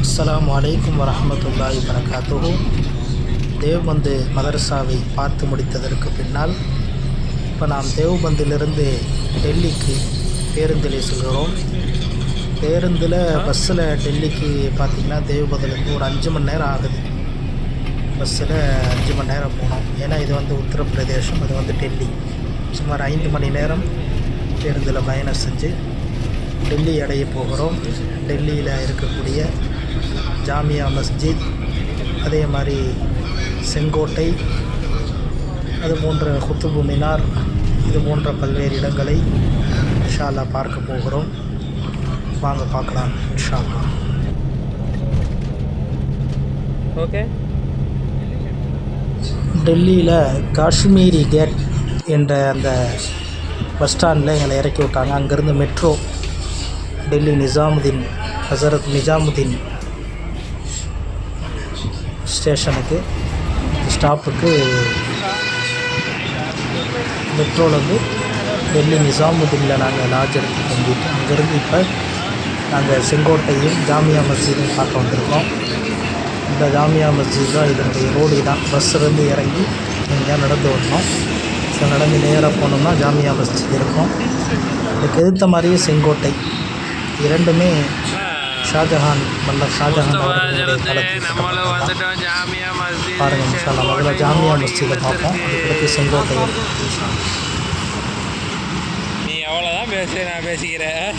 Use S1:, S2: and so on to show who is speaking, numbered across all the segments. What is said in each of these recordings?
S1: அஸ்ஸலாமு அலைக்கும் வரஹ்மத்துல்லாஹி வரகாத்துஹு. தேவ்பந்து மதரசாவை பார்த்து முடித்ததற்கு பின்னால் இப்போ நாம் தேவ்பந்திலிருந்து டெல்லிக்கு பேருந்தில் செல்கிறோம். பேருந்தில் பஸ்ஸில் டெல்லிக்கு பார்த்திங்கன்னா தேவ்பந்திலேருந்து ஒரு 5 மணி நேரம் ஆகுது. பஸ்ஸில் 5 மணி நேரம் போனோம். ஏன்னா இது வந்து உத்தரப்பிரதேசம், அது வந்து டெல்லி. சுமார் 5 மணி நேரம் பேருந்தில் பயணம் செஞ்சு டெல்லி அடைய போகிறோம். டெல்லியில் இருக்கக்கூடிய ஜாமியா மஸ்ஜித், அதே மாதிரி செங்கோட்டை, அது போன்ற குத்துபு மினார், இது போன்ற பல்வேறு இடங்களை இன்ஷா அல்லாஹ் பார்க்க போகிறோம். வாங்க பார்க்கலாம் இன்ஷா அல்லாஹ்.
S2: ஓகே.
S1: டெல்லியில் காஷ்மீரி கேட் என்ற அந்த பஸ் ஸ்டாண்டில் எங்களை இறக்கி விட்டாங்க. அங்கேருந்து மெட்ரோ டெல்லி நிஜாமுதீன், ஹசரத் நிஜாமுதீன் ஸ்டேஷனுக்கு, ஸ்டாப்புக்கு மெட்ரோலேருந்து டெல்லி நிஜாமுதீனில் நாங்கள் லாட்ஜ் எடுத்து தங்கிட்டு அங்கேருந்து இப்போ நாங்கள் செங்கோட்டையும் ஜாமியா மஸ்ஜிதையும் பார்க்க வந்திருக்கோம். இந்த ஜாமியா மஸ்ஜித் தான் இதனுடைய ரோடு தான். பஸ்ஸிலேருந்து இறங்கி இங்கே நடந்து வரணும். ஸோ நடந்து நேராக போனோம்னா ஜாமியா மஸ்ஜித் இருக்கும். அதுக்கு எதிர்த்த மாதிரியே செங்கோட்டை. இரண்டுமே ஷாஜஹான், மன்னர் ஷாஜஹான் அவர்களுடைய காலத்தில் பாருங்கள். இன்ஷா அல்லாஹ் முதல்ல ஜாமியா மஸ்ஜிதை பார்ப்போம், அதுக்கு செங்கோட்டை.
S2: நீ அவ்வளோதான் பேச, நான் பேசிக்கிறேன்.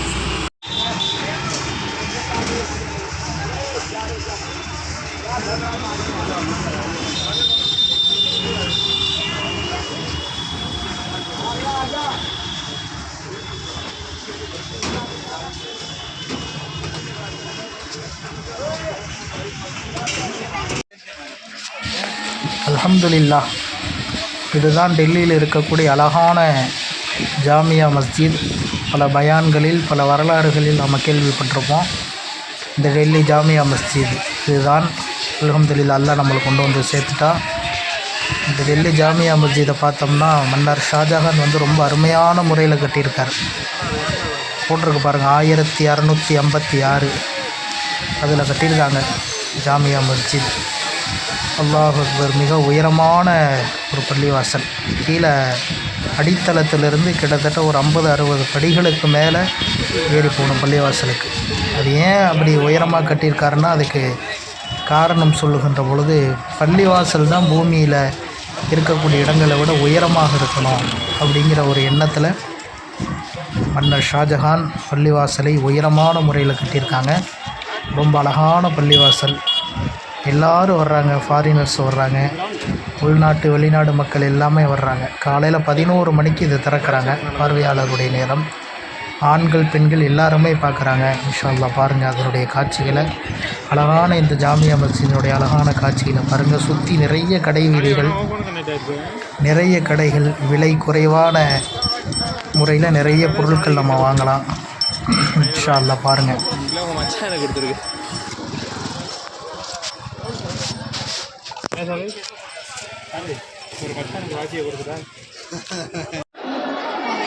S1: அல்ஹம்துலில்லாஹ். இதுதான் டெல்லியில் இருக்கக்கூடிய அழகான ஜாமியா மஸ்ஜித். பல பயான்களில், பல வரலாறுகளில் நம்ம கேள்விப்பட்டிருப்போம். இந்த டெல்லி ஜாமியா மஸ்ஜித் இதுதான். அல்ஹம்துலில்லாஹ், அல்லாஹ் நம்மளை கொண்டு வந்து சேர்த்துட்டா. இந்த டெல்லி ஜாமியா மஸ்ஜிதை பார்த்தோம்னா மன்னர் ஷாஜஹான் வந்து ரொம்ப அருமையான முறையில் கட்டியிருக்கார். போட்டிருக்கு பாருங்கள், 1656 அதில் கட்டியிருக்காங்க ஜாமியா மஸ்ஜித். அல்லாஹ் அக்பர். மிக உயரமான ஒரு பள்ளிவாசல். கீழே அடித்தளத்திலிருந்து கிட்டத்தட்ட ஒரு 50-60 படிகளுக்கு மேலே ஏறி போகணும் பள்ளிவாசலுக்கு. அது ஏன் அப்படி உயரமாக கட்டியிருக்காருன்னா அதுக்கு காரணம் சொல்லுகின்ற பொழுது, பள்ளிவாசல் தான் பூமியில் இருக்கக்கூடிய இடங்களை விட உயரமாக இருக்கணும் அப்படிங்கிற ஒரு எண்ணத்தில் மன்னர் ஷாஜஹான் பள்ளிவாசலை உயரமான முறையில் கட்டியிருக்காங்க. ரொம்ப அழகான பள்ளிவாசல். எல்லோரும் வர்றாங்க, ஃபாரினர்ஸ் வர்றாங்க, உள்நாட்டு வெளிநாடு மக்கள் எல்லாமே வர்றாங்க. காலையில் 11 மணிக்கு இதை திறக்கிறாங்க. பார்வையாளர்களுடைய நேரம். ஆண்கள் பெண்கள் எல்லாருமே பார்க்குறாங்க. இன்ஷா அல்லாஹ் பாருங்கள் அதனுடைய காட்சிகளை. அழகான இந்த ஜாமியா மஸ்ஜிதினுடைய அழகான காட்சிகளை பாருங்கள். சுற்றி நிறைய கடை வீதிகள், நிறைய கடைகள், விலை குறைவான முறையில் நிறைய பொருட்கள் நம்ம வாங்கலாம். இன்ஷா அல்லாஹ் பாருங்கள்.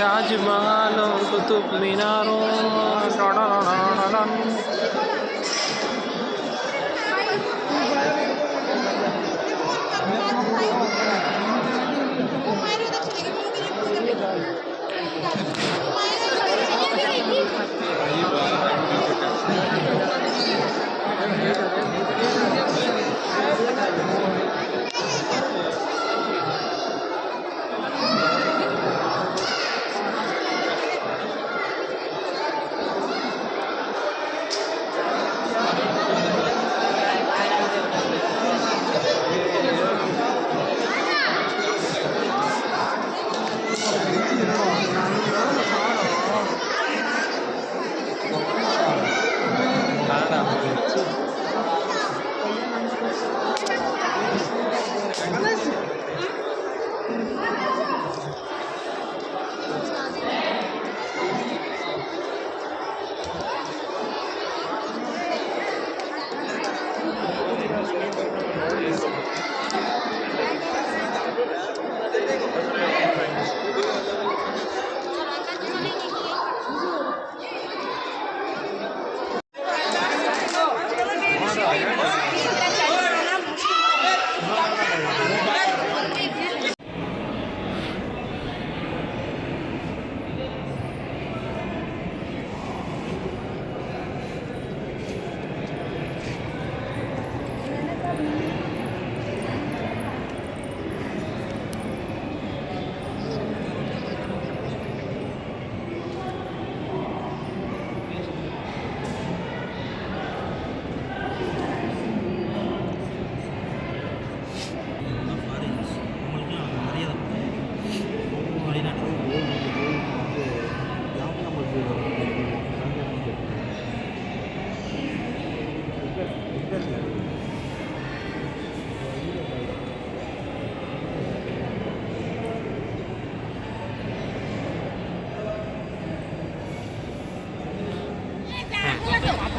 S2: ताजमहलों कुतुब मीनारों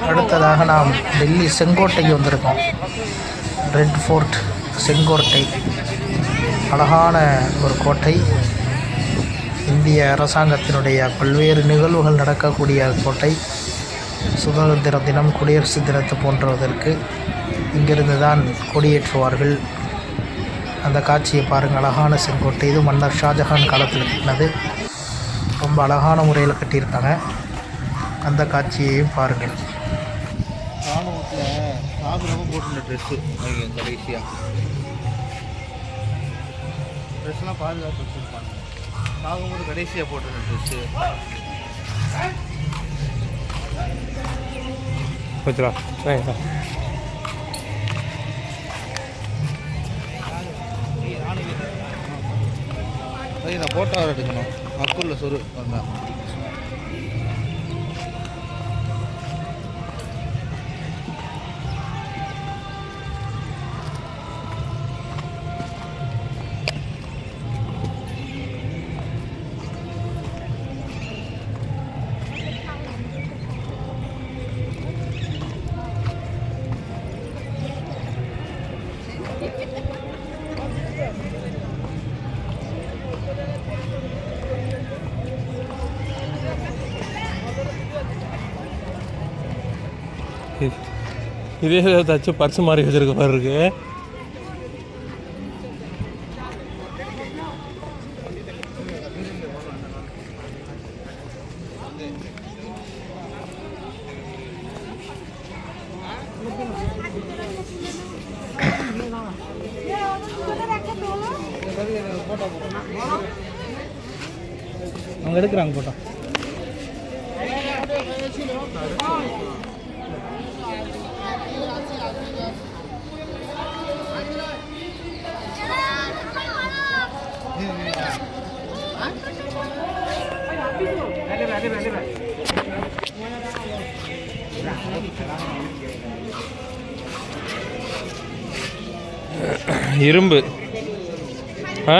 S1: அடுத்ததாக நாம் டெல்லி செங்கோட்டைக்கு வந்திருக்கோம். ரெட் ஃபோர்ட் செங்கோட்டை அழகான ஒரு கோட்டை. இந்திய அரசாங்கத்தினுடைய பல்வேறு நிகழ்வுகள் நடக்கக்கூடிய கோட்டை. சுதந்திர தினம், குடியரசு தினத்தை போன்றதற்கு இங்கிருந்து தான் கொடியேற்றுவார்கள். அந்த காட்சியை பாருங்கள். அழகான செங்கோட்டை. இது மன்னர் ஷாஜஹான் காலத்தில் கட்டினது. ரொம்ப அழகான முறையில் கட்டியிருக்காங்க. அந்த காட்சியையும் பாருங்கள்.
S3: ராணுவத்தில் சாகுறவங்க போட்டுருந்த ட்ரெஸ்ஸு கடைசியாக ட்ரெஸ்லாம் பாதுகாப்பு வச்சுருப்பாங்க. சாகும்போது கடைசியாக போட்டுருந்த ட்ரெஸ்ஸு
S2: வச்சுரா சரிங்களா.
S3: சரி, நான் ஃபோட்டோ எடுக்கணும். அக்குள்ள சொரு வந்தேன்.
S2: இதே ஏதாச்சும் பர்ஸ் மாதிரி வச்சுருக்க மாதிரி இருக்கு.
S1: அவங்க எடுக்கிறாங்க போட்டோ.
S2: இரும்பு ஆ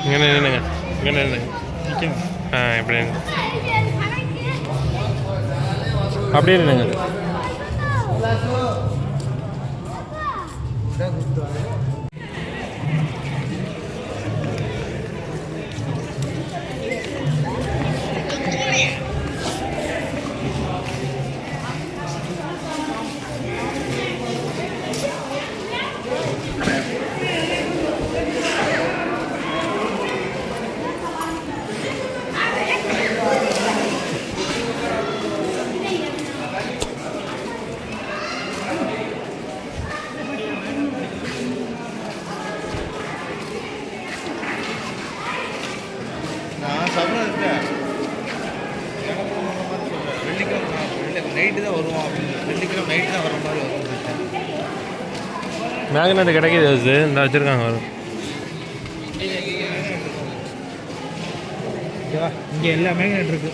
S2: இங்கே நின்னுங்க, இங்கே நின்னுங்க. ஆ இப்படி அப்படியே நின்னுங்க.
S3: நைட்டு தான் வருவோம் அப்படின்னு, வெள்ளிக்கிழமை நைட்டு தான் வர மாதிரி வரும்.
S2: மேக்னெட் கிடைக்கிது அது இந்த வச்சுருக்காங்க வரும்.
S1: ஓகேவா, இங்கே எல்லா மேக்னெட் இருக்குது.